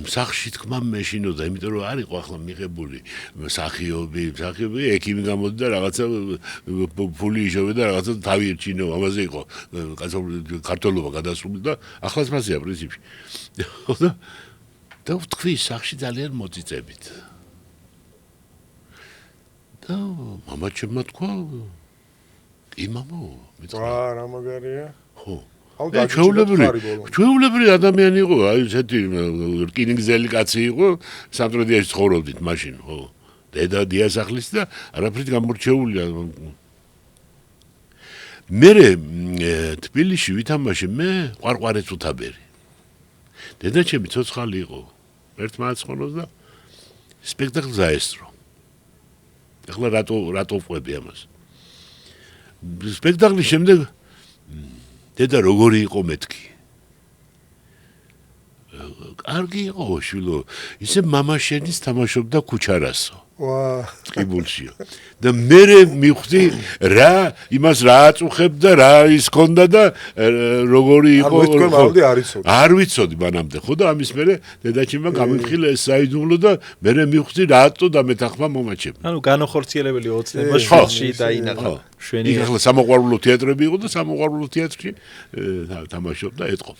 სახში თქმა მეშინოდა, იმიტომ რომ არ იყო ახლა მიღებული მსახიობი, ექიმი გამოდიდა რაღაცა ფული იშოვე და რაღაცა თავი ერჩინო, ამაზე იყო ქართველობა გადასული და ახლაც მასეა პრინციპში. და ვთქვი სახში ძალიან მოწიწებით. და მამა ჩემმა თქვა, იმამო, მითხრა. რა მაგარია? ხო. ჩვეულებრივი ადამიანი იყო, აი ესეთი რკინიგზელი კაცი იყო, სამტრედიაში ცხოვრობდით მაშინ, ხო. დედა დიასახლის და არაფრით გამორჩეულია. მე თბილისში ვითამაშე მე ყვარყვარე თუთაბერი. დედა ჩემი ცოცხალი იყო. ერთ მაცხონოს და სპექტაკლს აესწრო. ახლა რატო ვყვები ამას? სპექტაკლის შემდეგ დედა როგორი იყო მეთქი? კარგი იყო შვილო, ისე მამა შენის თამაშობდა ქუჩარასო. ვა, ტყიბულშია. და მე მივხვდი რა იმას რა აწუხებდა, რა ის ქონდა და როგორი იყო. არ ვიცოდი მანამდე, ხო და ამის მერე დედაჩემმა გამიფხილა ეს საიდუმლო და მე მივხვდი რატო დამეთახმა მომაჩემ. ანუ განახორციელებელი ოცნება შვილში დაინახა. იქ ახლა სამოყვარულო თეატრები იყო და სამოყვარულო თეატრში თამაშობდა ეთყო.